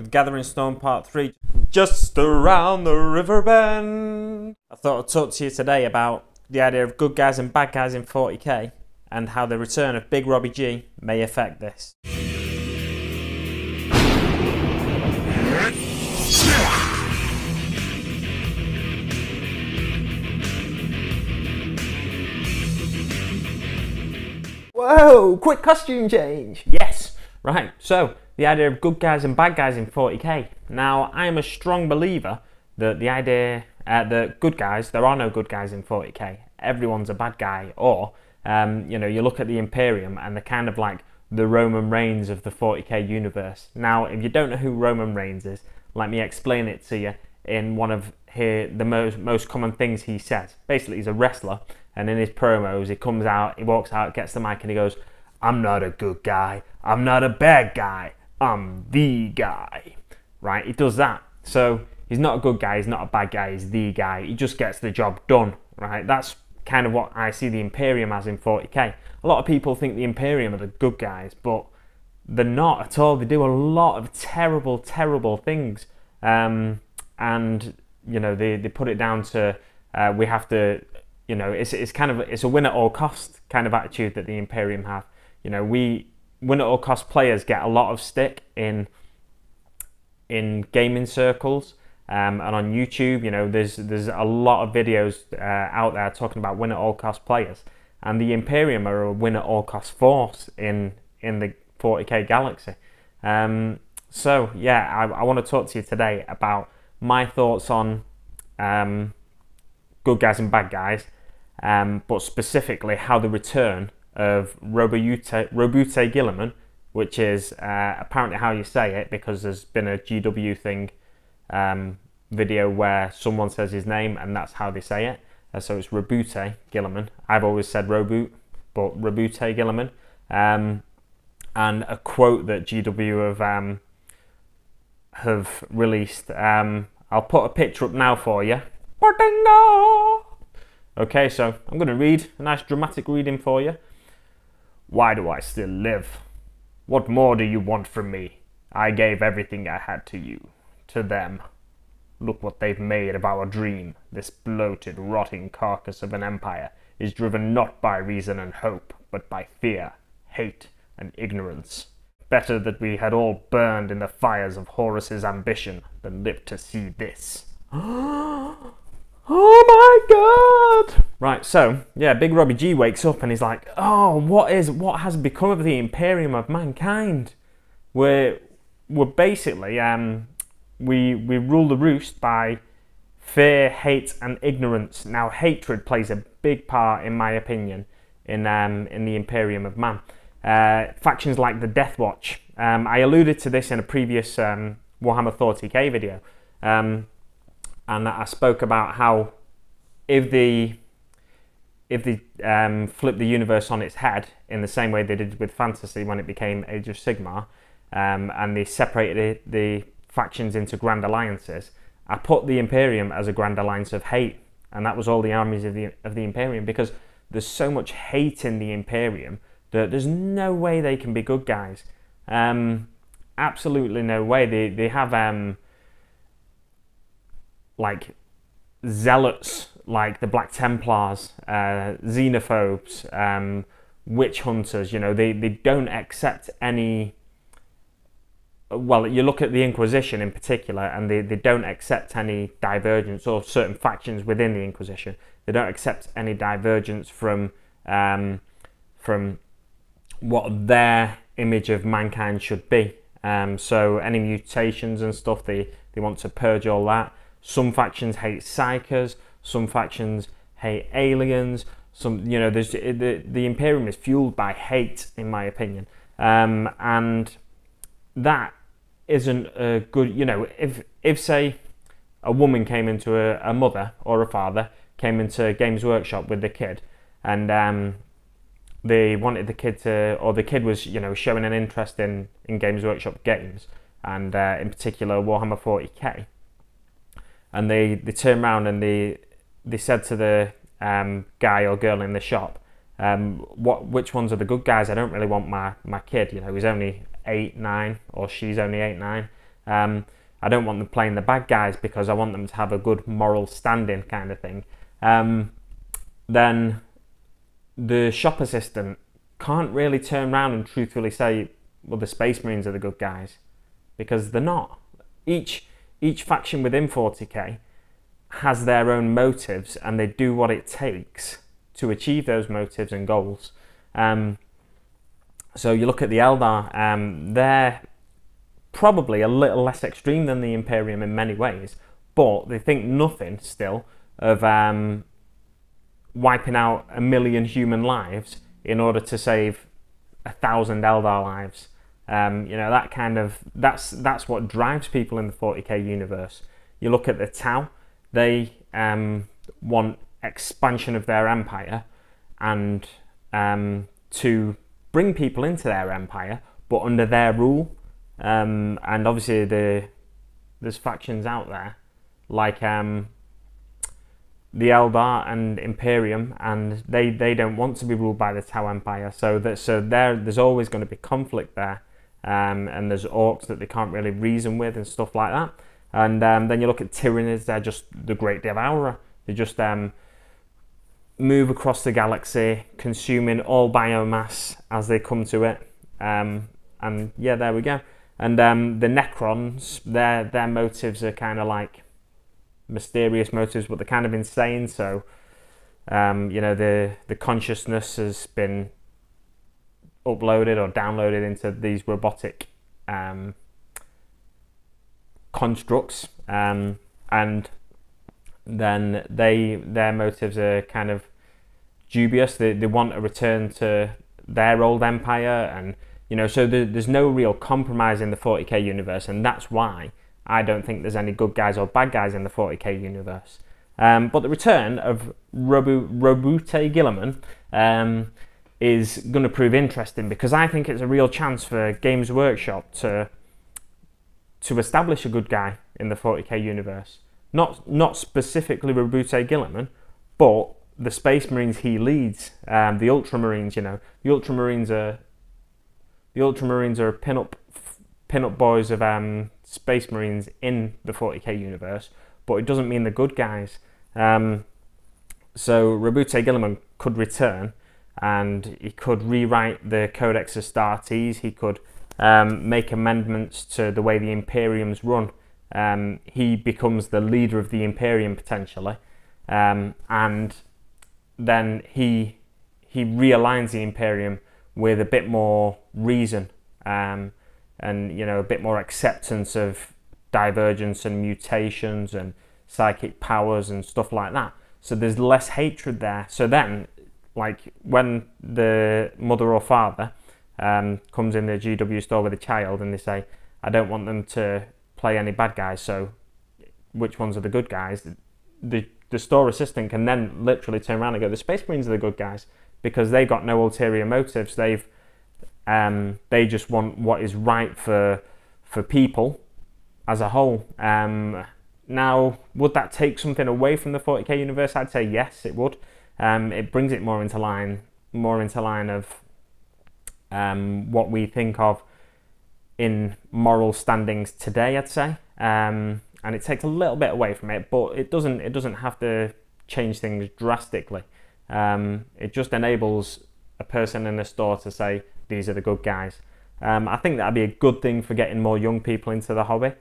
with Gathering Storm Part 3, just around the river bend. I thought I'd talk to you today about the idea of good guys and bad guys in Thoughty K and how the return of Big Robbie G may affect this. Whoa, quick costume change! Yes! Right, so the idea of good guys and bad guys in Thoughty K. Now, I am a strong believer that the idea that good guys, there are no good guys in Thoughty K. Everyone's a bad guy, or you know, you look at the Imperium and they're kind of like the Roman Reigns of the Thoughty K universe. Now, if you don't know who Roman Reigns is, let me explain it to you in one of the most common things he says. Basically, he's a wrestler, and in his promos, he comes out, he walks out, gets the mic, and he goes, "I'm not a good guy, I'm not a bad guy, I'm the guy." Right? He does that. So he's not a good guy, he's not a bad guy, he's the guy. He just gets the job done. Right? That's kind of what I see the Imperium as in Thoughty K. A lot of people think the Imperium are the good guys, but they're not at all. They do a lot of terrible, terrible things. And you know, they put it down to we have to, you know, it's a win at all cost kind of attitude that the Imperium have. You know, we win at all cost players get a lot of stick in gaming circles and on YouTube. You know, there's a lot of videos out there talking about win at all cost players, and the Imperium are a win at all cost force in the Thoughty K galaxy. So yeah, I want to talk to you today about my thoughts on good guys and bad guys, but specifically how the return of Robute Gilliman, which is apparently how you say it, because there's been a GW thing video where someone says his name and that's how they say it. So it's Robute Gilliman. I've always said Roboute, but Robute Gilliman. And a quote that GW have released. I'll put a picture up now for you. Okay, so I'm going to read a nice dramatic reading for you. "Why do I still live? What more do you want from me? I gave everything I had to you, to them. Look what they've made of our dream. This bloated, rotting carcass of an empire is driven not by reason and hope, but by fear, hate, and ignorance. Better that we had all burned in the fires of Horus's ambition than lived to see this." Oh my god! Right, so yeah, Big Robbie G wakes up and he's like, "Oh, what has become of the Imperium of mankind? We're basically we rule the roost by fear, hate, and ignorance." Now, hatred plays a big part, in my opinion, in the Imperium of Man. Factions like the Death Watch. I alluded to this in a previous Warhammer Thoughty K video, and I spoke about how if they flip the universe on its head in the same way they did with fantasy when it became Age of Sigmar, and they separated the factions into grand alliances, I put the Imperium as a grand alliance of hate, and that was all the armies of the Imperium, because there's so much hate in the Imperium that there's no way they can be good guys. Absolutely no way. They have like zealots like the Black Templars, xenophobes, witch hunters. You know, they don't accept any. Well, you look at the Inquisition in particular, and they don't accept any divergence, or certain factions within the Inquisition. They don't accept any divergence from what their image of mankind should be. So any mutations and stuff, they want to purge all that. Some factions hate psychers, some factions hate aliens. Some, you know, there's the Imperium is fueled by hate, in my opinion, and that isn't a good. You know, if say a woman came into a mother or a father came into Games Workshop with the kid, and they wanted the kid to, or the kid was, you know, showing an interest in Games Workshop games, and in particular Warhammer Thoughty K, and they turned around and they said to the guy or girl in the shop, which ones are the good guys? I don't really want my kid, you know, he's only 8, 9, or she's only 8, 9. I don't want them playing the bad guys because I want them to have a good moral standing kind of thing. Then the shop assistant can't really turn around and truthfully say, well, the Space Marines are the good guys, because they're not. Each faction within 40k has their own motives, and they do what it takes to achieve those motives and goals. So you look at the Eldar, they're probably a little less extreme than the Imperium in many ways, but they think nothing still of wiping out 1 million human lives in order to save 1,000 Eldar lives. You know, that kind of, that's what drives people in the 40k universe. You look at the Tau, they want expansion of their empire and to bring people into their empire, but under their rule. And obviously there's factions out there like the Eldar and Imperium, and they don't want to be ruled by the Tau Empire. So there's always going to be conflict there, and there's orcs that they can't really reason with and stuff like that. And then you look at Tyranids, they're just the Great Devourer. They just move across the galaxy, consuming all biomass as they come to it. And yeah, there we go. And the Necrons, their motives are kind of like mysterious motives, but they're kind of insane. So you know, the consciousness has been uploaded or downloaded into these robotic constructs, and then their motives are kind of dubious. They want a return to their old empire, and you know, so there's no real compromise in the 40k universe, and that's why I don't think there's any good guys or bad guys in the 40k universe. But the return of Robute Guilliman is going to prove interesting, because I think it's a real chance for Games Workshop to establish a good guy in the 40k universe. Not specifically Robute Guilliman, but the Space Marines he leads, the Ultramarines. You know, the Ultramarines are pin-up boys of Space Marines in the 40k universe, but it doesn't mean they're good guys. So Robute Guilliman could return, and he could rewrite the Codex Astartes. He could make amendments to the way the Imperiums run. He becomes the leader of the Imperium potentially, and then he realigns the Imperium with a bit more reason, and you know, a bit more acceptance of divergence and mutations and psychic powers and stuff like that. So there's less hatred there. So then, like when the mother or father comes in the GW store with a child and they say, I don't want them to play any bad guys, so which ones are the good guys? The store assistant can then literally turn around and go, the Space Marines are the good guys, because they've got no ulterior motives. They just want what is right for people as a whole. Now, would that take something away from the 40k universe? I'd say yes, it would. It brings it more into line of what we think of in moral standings today, I'd say. And it takes a little bit away from it, but it doesn't have to change things drastically. It just enables a person in the store to say, these are the good guys. I think that'd be a good thing for getting more young people into the hobby.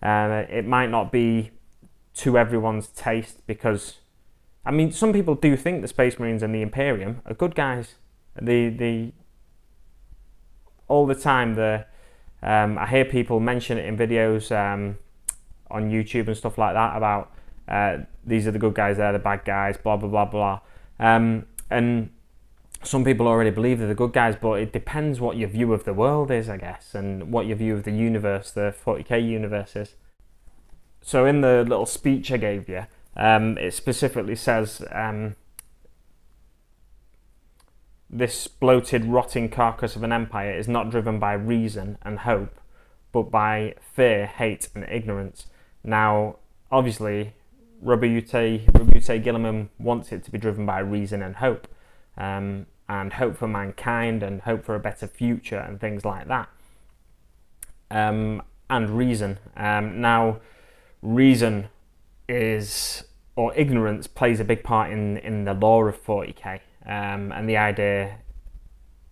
It might not be to everyone's taste, because I mean, some people do think the Space Marines and the Imperium are good guys. All the time, I hear people mention it in videos on YouTube and stuff like that about these are the good guys, they're the bad guys, blah blah blah blah. And some people already believe they're the good guys, but it depends what your view of the world is, I guess, and what your view of the universe, the 40k universe is. So in the little speech I gave you, it specifically says this bloated, rotting carcass of an empire is not driven by reason and hope, but by fear, hate, and ignorance. Now, obviously, Robute Guilliman wants it to be driven by reason and hope for mankind and hope for a better future and things like that. and reason. Now, reason is, or ignorance plays a big part in the lore of 40k, and the idea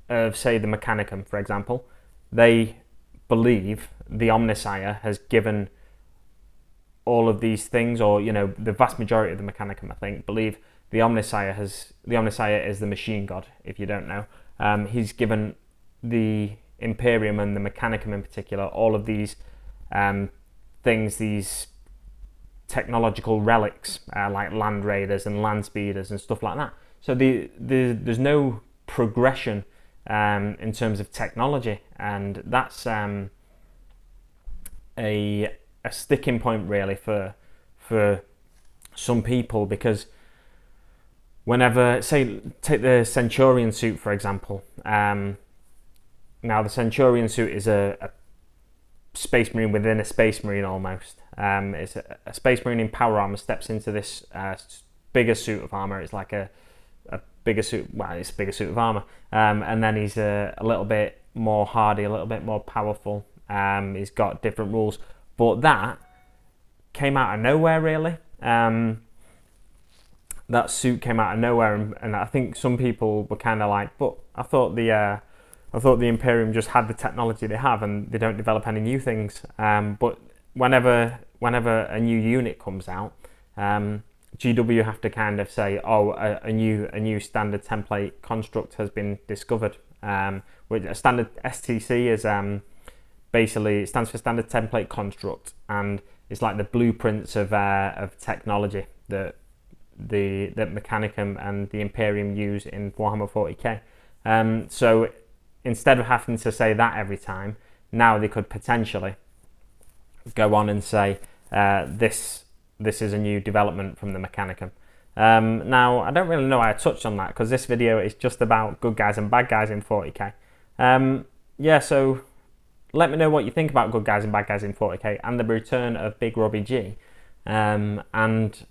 of, say, the Mechanicum, for example. They believe the Omnissiah has given all of these things, or, you know, the vast majority of the Mechanicum, I think, believe the Omnissiah is the machine god, if you don't know. He's given the Imperium and the Mechanicum in particular all of these things, these technological relics, like land raiders and land speeders and stuff like that. So there's no progression in terms of technology, and that's a sticking point really for some people, because whenever, say, take the Centurion suit for example. Now the Centurion suit is a Space Marine within a Space Marine almost. It's a Space Marine in power armor steps into this bigger suit of armor. It's like a bigger suit, well, it's a bigger suit of armor, and then he's a little bit more hardy, a little bit more powerful. He's got different rules, but that came out of nowhere really. That suit came out of nowhere, and I think some people were kind of like, but I thought the Imperium just had the technology they have and they don't develop any new things. But whenever a new unit comes out, GW have to kind of say, oh, a new standard template construct has been discovered. Which a standard STC is basically, it stands for standard template construct, and it's like the blueprints of technology that the Mechanicum and the Imperium use in Warhammer 40k. So instead of having to say that every time, now they could potentially go on and say this is a new development from the Mechanicum. Now, I don't really know why I touched on that, because this video is just about good guys and bad guys in 40k. Yeah, so let me know what you think about good guys and bad guys in 40k and the return of Big Robbie G. And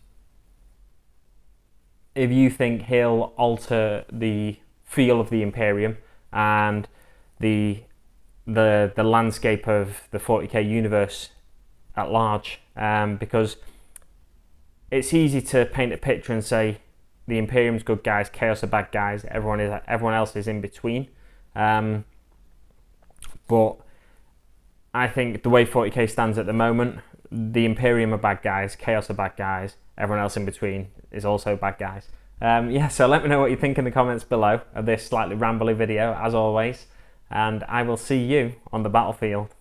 if you think he'll alter the feel of the Imperium and the landscape of the 40k universe at large, because it's easy to paint a picture and say the Imperium's good guys, Chaos are bad guys, everyone else is in between. But I think the way 40k stands at the moment, the Imperium are bad guys, Chaos are bad guys, everyone else in between is also bad guys. Yeah, so let me know what you think in the comments below of this slightly rambly video, as always, and I will see you on the battlefield.